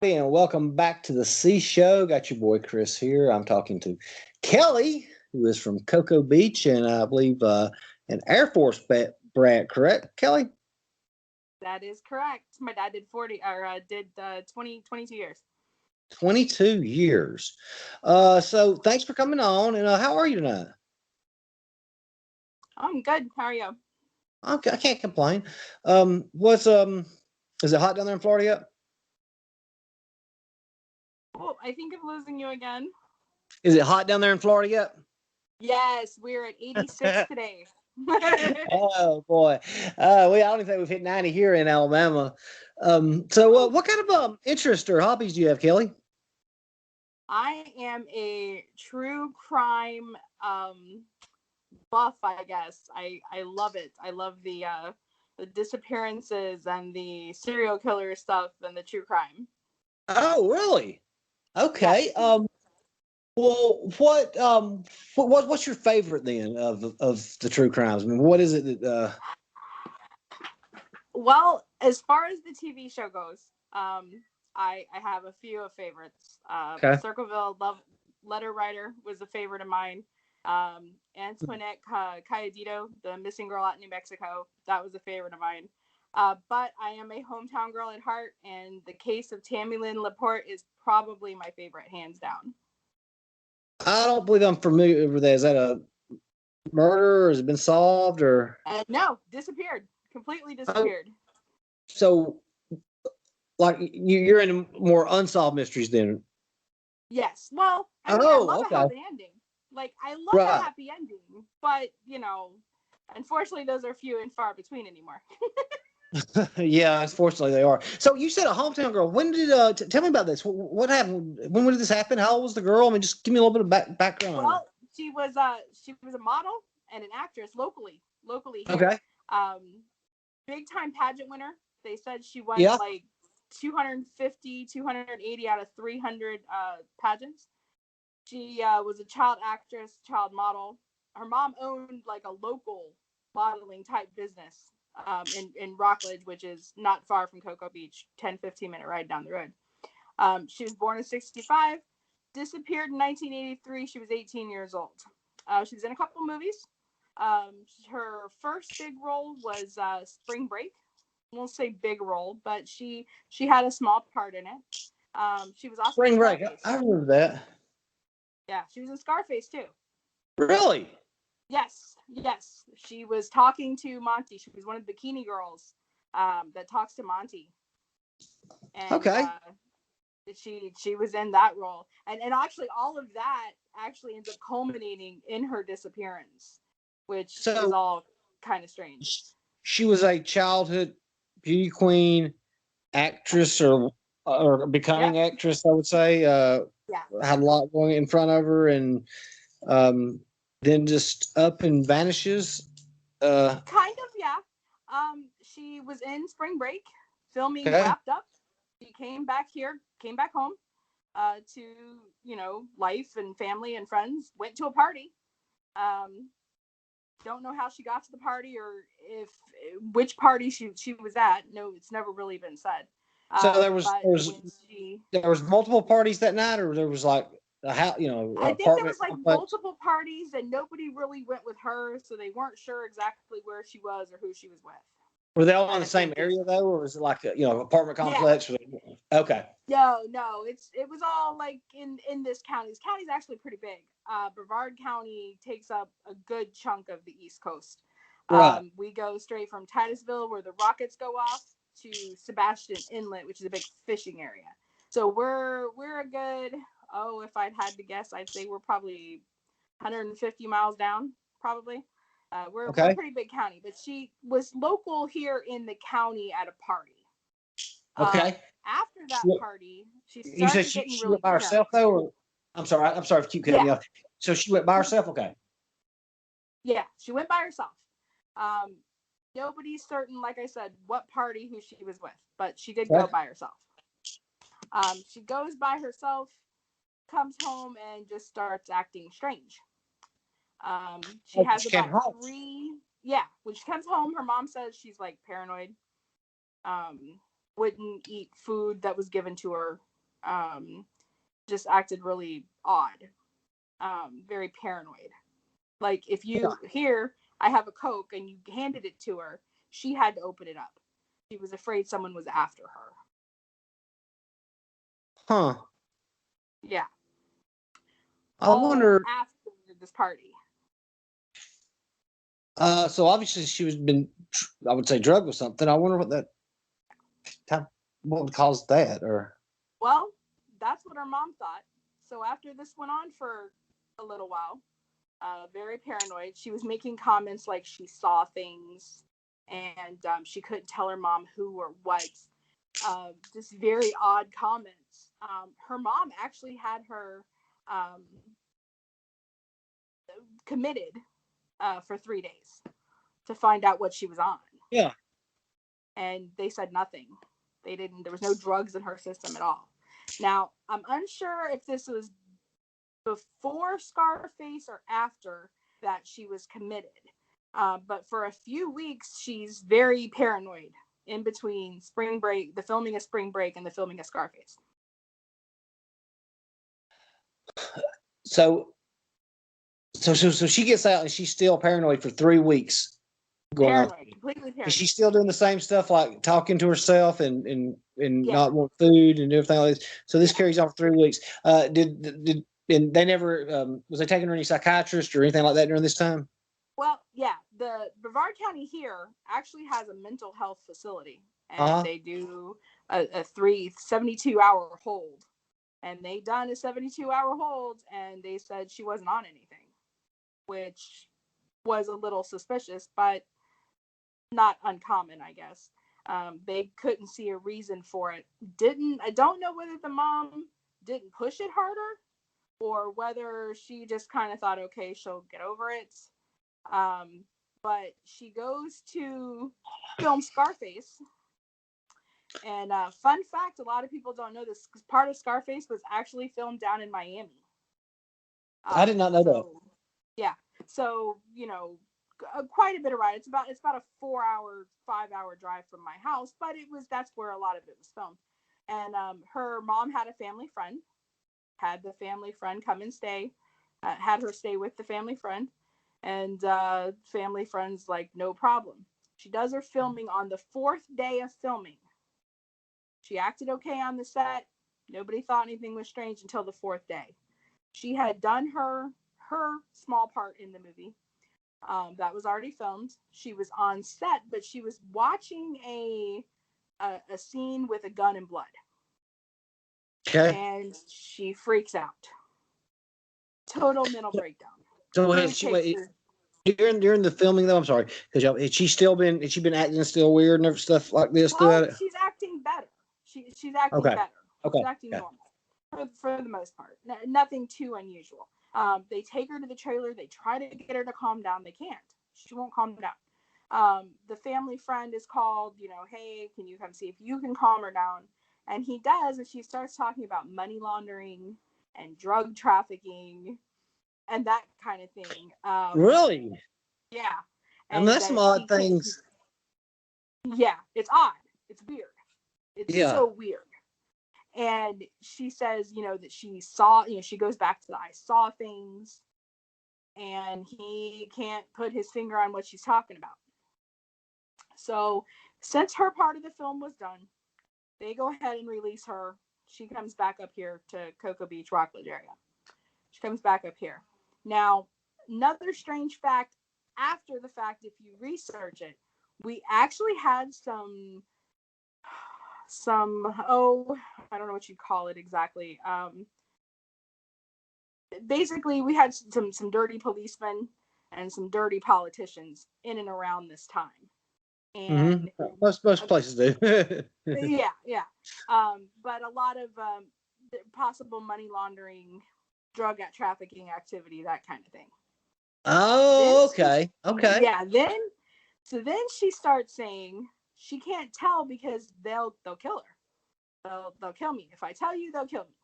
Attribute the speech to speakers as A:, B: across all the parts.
A: And welcome back to the C Show. Got your boy Chris here. I'm talking to Kellie, who is from Cocoa Beach, and I believe an Air Force brat. Correct, Kellie?
B: That is correct. My dad did 40 or did 20, 22 years.
A: 22 years. So thanks for coming on. And how are you tonight?
B: I'm good. How are you?
A: Okay, I can't complain. What's Is it hot down there in Florida yet?
B: Oh, I think I'm losing you again.
A: Is it hot down there in Florida yet?
B: Yes, we're at 86 today.
A: Oh boy, I don't even think we've hit 90 here in Alabama. What kind of interest or hobbies do you have, Kellie?
B: I am a true crime buff, I guess. I love it. I love the disappearances and the serial killer stuff and the true crime.
A: Oh, really? Okay.
B: Yes.
A: Well, what's your favorite then of the true crimes? I mean, what is it that?
B: Well, as far as the TV show goes, I have a few of favorites.
A: Okay.
B: Circleville Letter Writer was a favorite of mine. Antoinette Cayadito, the missing girl out in New Mexico, that was a favorite of mine. But I am a hometown girl at heart, and the case of Tammy Lynn Laporte is probably my favorite, hands down.
A: I don't believe I'm familiar with that. Is that a murder, or has it been solved, or?
B: No, disappeared. Completely
A: Oh,
B: disappeared.
A: so, like, you're into more unsolved mysteries then?
B: Yes. Well, I mean, I love
A: Oh,
B: a
A: okay.
B: happy ending. Like, I love a
A: Right.
B: happy ending, but unfortunately, those are few and far between anymore.
A: Yeah, unfortunately they are. So you said a hometown girl. When did tell me about this? What happened? When did this happen? How old was the girl? I mean, just give me a little bit of background on her.
B: Well, she was a model and an actress locally here.
A: Okay.
B: Um, Big time pageant winner. They said she won
A: Yeah.
B: like 250, 280 out of 300 pageants. She was a child actress, child model. Her mom owned like a local modeling type business in Rockledge, which is not far from Cocoa Beach, 10-15 minute ride down the road. She was born in 65, disappeared in 1983. She was 18 years old. She was in a couple movies. Her first big role was Spring Break. I won't say big role, but she had a small part in it. She was also in
A: Spring Break.
B: Scarface.
A: I remember that.
B: Yeah, she was in Scarface too.
A: Really?
B: Yes. She was talking to Monty. She was one of the bikini girls that talks to Monty, and
A: Okay.
B: she was in that role. And actually, all of that actually ends up culminating in her disappearance, which is
A: So
B: all kind of strange.
A: she was a childhood beauty queen, actress, or
B: Yep.
A: becoming actress. I would say
B: Yeah.
A: had a lot going in front of her, and um, then just up and vanishes.
B: Kind of, yeah. She was in Spring Break, filming
A: Okay.
B: wrapped up. She came back here, came back home, to life and family and friends. Went to a party. Um, don't know how she got to the party or if which party she was at. No, it's never really been said.
A: So there was
B: But
A: there was
B: when she
A: there was multiple parties that night, or there was like a house,
B: I think there
A: apartment
B: was like
A: complex.
B: multiple parties and nobody really went with her, so they weren't sure exactly where she was or who she was with.
A: Were they all in
B: I
A: the same
B: think is
A: area though, or was it like a apartment
B: yeah.
A: complex? Okay.
B: No, it was all like in this county. This county is actually pretty big. Brevard County takes up a good chunk of the East Coast.
A: Right.
B: We go straight from Titusville, where the rockets go off, to Sebastian Inlet, which is a big fishing area. So we're a good, if I'd had to guess, I'd say we're probably 150 miles down, probably. We're a
A: Okay.
B: pretty big county, but she was local here in the county at a party.
A: Okay.
B: After that
A: She-
B: party, she
A: You said
B: started
A: she
B: getting
A: she went
B: really
A: by herself
B: paranoid.
A: though, or I'm sorry to keep cutting
B: Yeah,
A: you off. So she went by herself. Okay.
B: yeah, she went by herself. Um, Nobody's certain, like I said, what party who she was with, but she did go
A: Okay.
B: by herself. She goes by herself, comes home, and just starts acting strange. She
A: Oh,
B: has
A: she came
B: about
A: home.
B: three. Yeah, when she comes home, her mom says she's like paranoid. Um, wouldn't eat food that was given to her. Just acted really odd. Very paranoid. Like if you here, I have a Coke and you handed it to her, she had to open it up. She was afraid someone was after her.
A: Huh.
B: Yeah.
A: I wonder.
B: After this party.
A: So obviously she was been, I would say, drugged with something. I wonder what would cause that, or.
B: Well, that's what her mom thought. So after this went on for a little while, very paranoid, she was making comments like she saw things, and she couldn't tell her mom who or what. Just very odd comments. Her mom actually had her committed for 3 days to find out what she was on.
A: Yeah.
B: And they said nothing. They didn't. There was no drugs in her system at all. Now, I'm unsure if this was before Scarface or after that she was committed. But for a few weeks, she's very paranoid in between Spring Break, the filming of Spring Break, and the filming of Scarface.
A: So she gets out and she's still paranoid for 3 weeks.
B: Completely paranoid.
A: Is she still doing the same stuff, like talking to herself and not want food and everything like this? So this carries on for 3 weeks. Did and they never was they taking her any psychiatrist or anything like that during this time?
B: Well, yeah, the Brevard County here actually has a mental health facility, and they do a 72-hour hold. And they done a 72-hour hold, and they said she wasn't on anything, which was a little suspicious, but not uncommon, I guess. They couldn't see a reason for it. I don't know whether the mom didn't push it harder or whether she just kind of thought, okay, she'll get over it. But she goes to film Scarface. And fun fact, a lot of people don't know this, part of Scarface was actually filmed down in Miami.
A: I did not know that.
B: Yeah. So, quite a bit of ride. It's about a 5-hour drive from my house, but that's where a lot of it was filmed. And her mom had a family friend, had the family friend come and stay, had her stay with the family friend, and family friend's like, no problem. She does her filming on the 4th day of filming. She acted okay on the set. Nobody thought anything was strange until the 4th day. She had done her small part in the movie. That was already filmed. She was on set, but she was watching a scene with a gun and blood.
A: Okay.
B: And she freaks out. Total mental breakdown.
A: So during the filming though, I'm sorry, because has she been acting still weird and stuff like this throughout it?
B: She's acting better. She's acting better.
A: Okay.
B: She's acting normal for the most part. Nothing too unusual. They take her to the trailer. They try to get her to calm down. They can't. She won't calm down. The family friend is called, hey, can you come see if you can calm her down? And he does, and she starts talking about money laundering and drug trafficking and that kind of thing.
A: Really?
B: Yeah.
A: And that's some odd things.
B: Yeah, it's odd. It's weird. It's so weird. And she says, that she saw, she goes back to the I saw things, and he can't put his finger on what she's talking about. So since her part of the film was done, they go ahead and release her. She comes back up here to Cocoa Beach, Rockledge area. She comes back up here. Now, another strange fact, after the fact, if you research it, we actually had some I don't know what you call it exactly. Basically, we had some dirty policemen and some dirty politicians in and around this time. And
A: most places do.
B: yeah. But a lot of possible money laundering, drug trafficking activity, that kind of thing.
A: Oh, okay.
B: Yeah. Then she starts saying she can't tell because they'll kill her. They'll kill me. If I tell you, they'll kill me.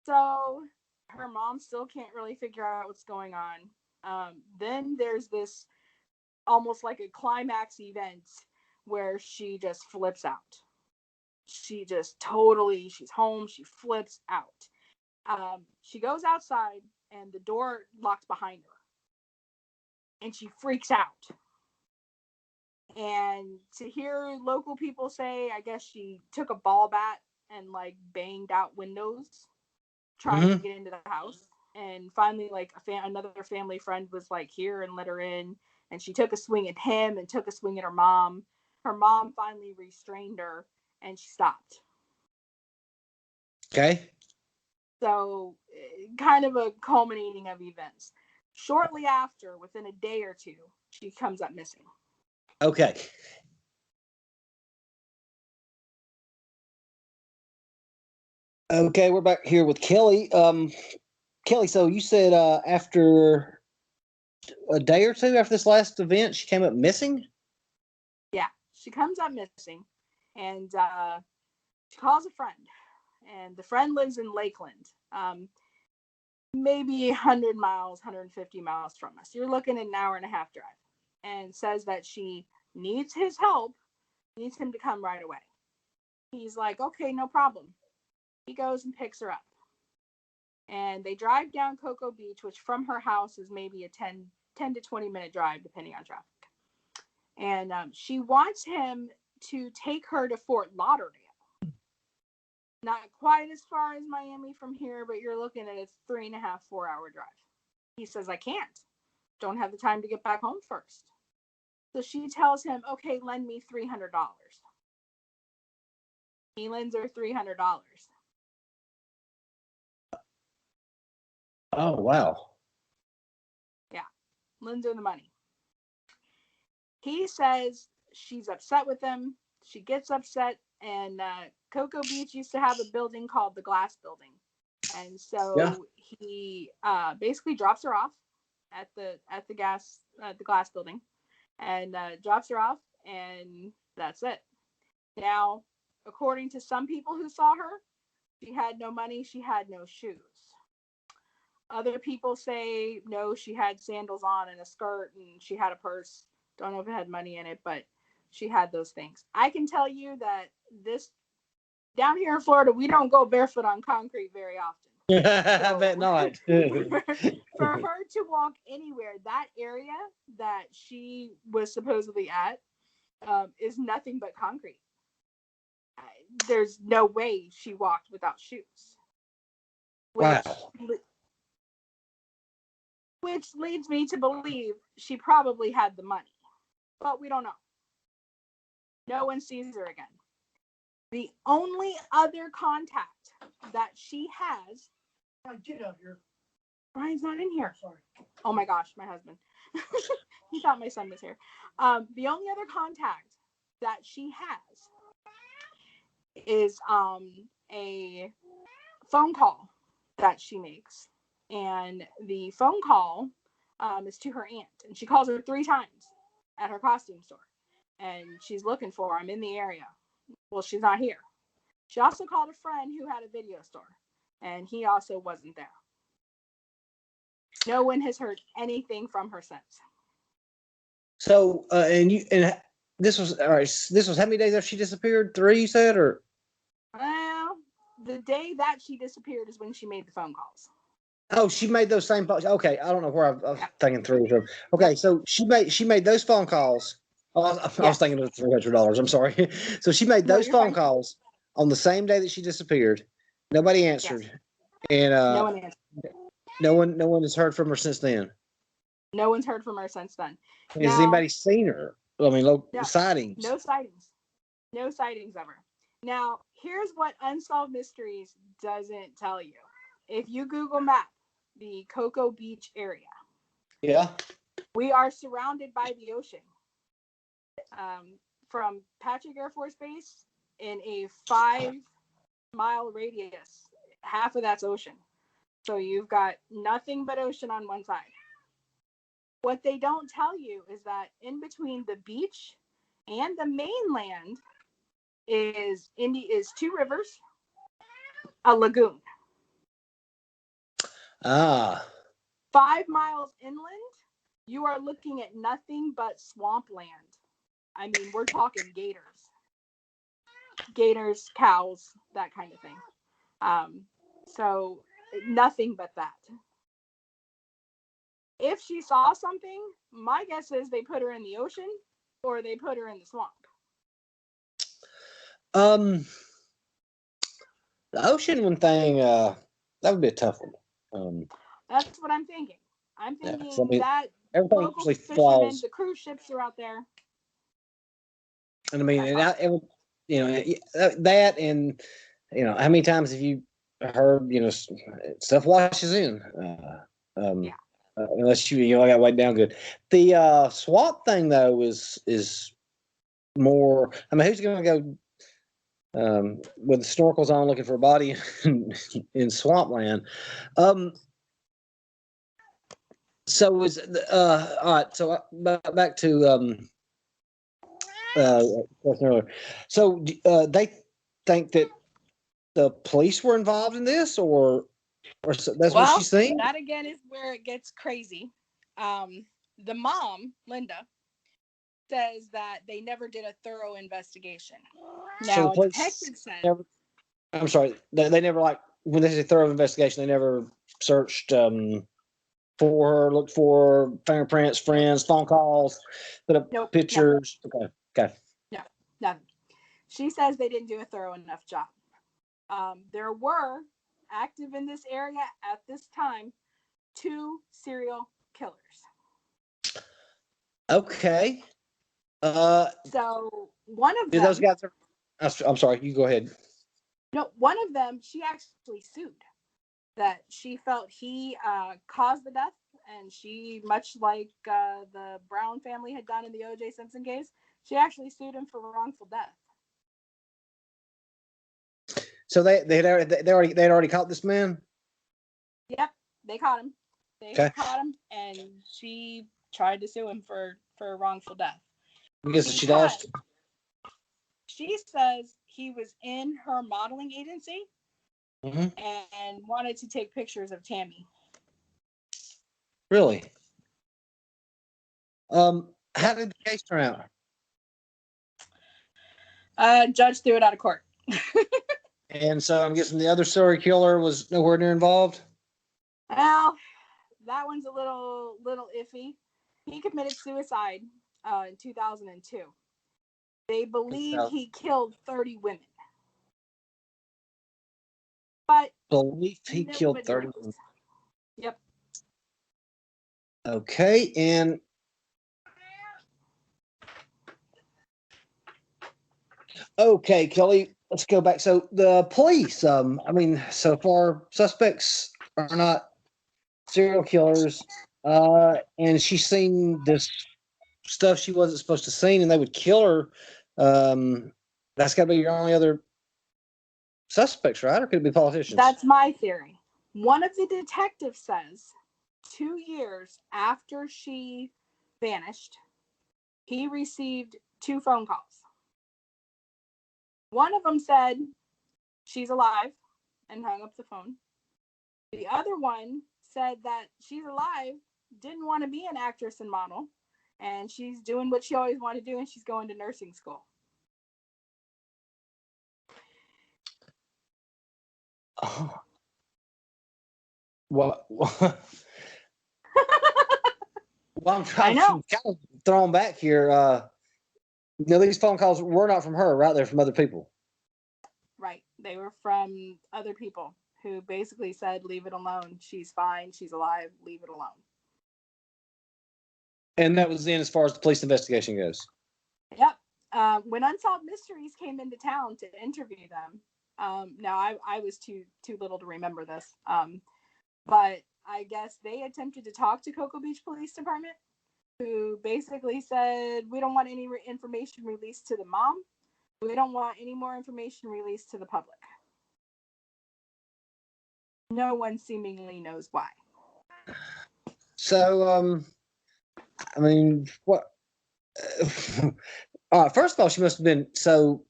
B: So her mom still can't really figure out what's going on. Then there's this almost like a climax event where she just flips out. She just she's home. She flips out. She goes outside and the door locks behind her. And she freaks out. And to hear local people say, I guess she took a ball bat and like banged out windows trying to get into the house. And finally, like another family friend was like here and let her in. And she took a swing at him and took a swing at her mom. Her mom finally restrained her and she stopped.
A: Okay.
B: So, kind of a culminating of events. Shortly after, within a day or two, she comes up missing.
A: Okay. Okay, we're back here with Kellie. Kellie, so you said after a day or two after this last event, she came up missing?
B: Yeah, she comes up missing, and she calls a friend, and the friend lives in Lakeland, maybe 100 miles, 150 miles from us. You're looking at an hour and a half drive, and says that she needs his help, needs him to come right away. He's like, okay, no problem. He goes and picks her up. And they drive down Cocoa Beach, which from her house is maybe a 10 to 20 minute drive, depending on traffic. And she wants him to take her to Fort Lauderdale. Not quite as far as Miami from here, but you're looking at a 3.5, 4 hour drive. He says, I can't. Don't have the time to get back home first. So she tells him, okay, lend me $300. He lends her $300.
A: Oh, wow.
B: Yeah, lends her the money. He says she's upset with him. She gets upset, and Cocoa Beach used to have a building called the Glass Building. And so he basically drops her off at the Glass Building, and drops her off, and that's it. Now, according to some people who saw her, she had no money, she had no shoes. Other people say no, she had sandals on and a skirt, and she had a purse. Don't know if it had money in it, but she had those things. I can tell you that down here in Florida, we don't go barefoot on concrete very often.
A: I bet not.
B: For her to walk anywhere, that area that she was supposedly at is nothing but concrete. There's no way she walked without shoes. Which leads me to believe she probably had the money. But we don't know. No one sees her again. The only other contact that she has. Get out here. Brian's not in here. Sorry. Oh my gosh, my husband. He thought my son was here. The only other contact that she has is a phone call that she makes. And the phone call is to her aunt. And she calls her 3 times at her costume store. And she's looking for her. I'm in the area. Well, she's not here. She also called a friend who had a video store. And he also wasn't there. No one has heard anything from her since.
A: So, this was all right. This was how many days after she disappeared? 3, you said, or?
B: Well, the day that she disappeared is when she made the phone calls.
A: Oh, she made those same calls. Okay, I don't know where I was thinking through. Okay, so she made those phone calls. Oh, I was thinking of $300. I'm sorry. So she made those phone calls on the same day that she disappeared. Nobody answered, and
B: no one answered.
A: No one has heard from her since then.
B: No one's heard from her since then.
A: Has anybody seen her? I mean, sightings.
B: No sightings. No sightings of her. Now, here's what Unsolved Mysteries doesn't tell you. If you Google map the Cocoa Beach area, we are surrounded by the ocean. From Patrick Air Force Base, in a 5-mile radius, half of that's ocean. So you've got nothing but ocean on one side. What they don't tell you is that in between the beach and the mainland is 2 rivers, a lagoon. 5 miles inland, you are looking at nothing but swampland. I mean, we're talking gators. gators, cows, that kind of thing. So nothing but that. If she saw something, my guess is they put her in the ocean or they put her in the swamp.
A: The ocean one thing, that would be a tough one.
B: That's what I'm thinking. I'm thinking
A: I mean,
B: that
A: everything
B: local
A: usually
B: fishermen,
A: falls.
B: the cruise ships are out there.
A: And I mean, that, and how many times have you heard stuff washes in?
B: Yeah.
A: Unless you got weighed down good. The swamp thing though is more. I mean, who's going to go with the snorkels on looking for a body in swampland? So was all right. So back to question earlier. So they think that the police were involved in this, or that's what she's saying.
B: That again is where it gets crazy. The mom, Linda, says that they never did a thorough investigation. Now, a detective said,
A: I'm sorry, they never, like, when they say thorough investigation, they never searched for her, looked for fingerprints, friends, phone calls, put up pictures.
B: No. Okay. No, nothing. She says they didn't do a thorough enough job. There were active in this area at this time 2 serial killers.
A: Okay.
B: So one of them.
A: Those guys are. I'm sorry. You go ahead.
B: No, one of them, she actually sued that she felt he caused the death, and she, much like the Brown family had done in the O.J. Simpson case, she actually sued him for wrongful death.
A: So they had already caught this man.
B: Yep, they caught him. They caught him, and she tried to sue him for wrongful death.
A: Because she asked.
B: She says he was in her modeling agency and wanted to take pictures of Tammy.
A: Really? How did the case turn
B: out? Judge threw it out of court.
A: And so I'm guessing the other serial killer was nowhere near involved?
B: Well, that one's a little iffy. He committed suicide in 2002. They believe he killed 30 women. But
A: believe he killed 30 women.
B: Yep.
A: Okay, and okay, Kelly, let's go back. So the police, I mean, so far suspects are not serial killers, and she's seen this stuff she wasn't supposed to see, and they would kill her. That's got to be your only other suspects, right? Or could it be politicians?
B: That's my theory. One of the detectives says 2 years after she vanished, he received 2 phone calls. One of them said she's alive and hung up the phone. The other one said that she's alive, didn't want to be an actress and model, and she's doing what she always wanted to do, and she's going to nursing school.
A: Well, I'm trying to kind of throw them back here. These phone calls were not from her, right? They're from other people.
B: Right. They were from other people who basically said, leave it alone. She's fine. She's alive. Leave it alone.
A: And that was then as far as the police investigation goes.
B: Yep. When Unsolved Mysteries came into town to interview them, now I was too little to remember this, but I guess they attempted to talk to Cocoa Beach Police Department, who basically said, we don't want any information released to the mom. We don't want any more information released to the public. No one seemingly knows why.
A: So, I mean, what? First of all, she must have been so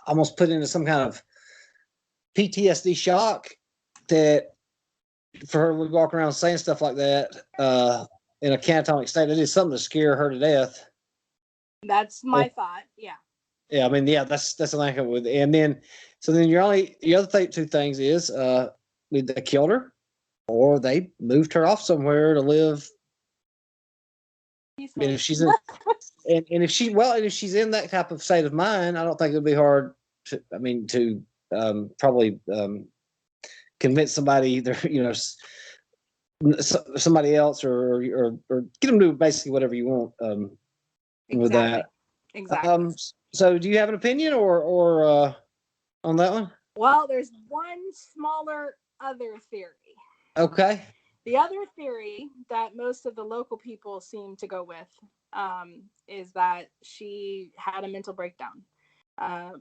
A: almost put into some kind of PTSD shock that for her to walk around saying stuff like that in a catatonic state, it is something to scare her to death.
B: That's my thought. Yeah.
A: Yeah, I mean, yeah, that's the thing with, and then so then the other two things is they killed her or they moved her off somewhere to live. And if she's in, and if she's in that type of state of mind, I don't think it'd be hard to, I mean, to probably convince somebody either, somebody else or get them to do basically whatever you want with that.
B: Exactly.
A: So do you have an opinion or on that one?
B: Well, there's one smaller other theory.
A: Okay.
B: The other theory that most of the local people seem to go with is that she had a mental breakdown.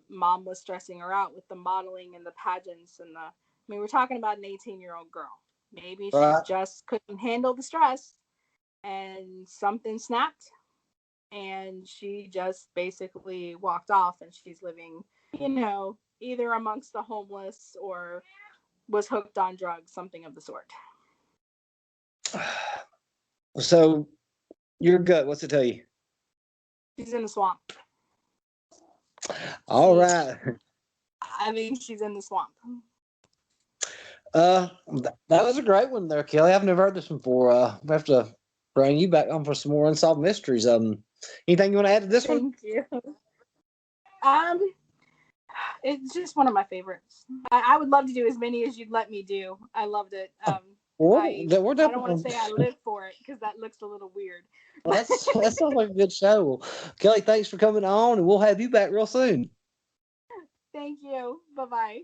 B: Mom was stressing her out with the modeling and the pageants and I mean, we're talking about an 18-year-old girl. Maybe she just couldn't handle the stress and something snapped and she just basically walked off and she's living, either amongst the homeless or was hooked on drugs, something of the sort.
A: So your gut, what's it tell you?
B: She's in the swamp.
A: All right.
B: I think she's in the swamp.
A: That was a great one there, Kelly. I've never heard this before. We have to bring you back on for some more unsolved mysteries. Anything you want to add to this one?
B: Thank you. It's just one of my favorites. I would love to do as many as you'd let me do. I loved it. I don't want to say I live for it because that looks a little weird.
A: That sounds like a good show. Well, Kelly, thanks for coming on, and we'll have you back real soon.
B: Thank you. Bye-bye.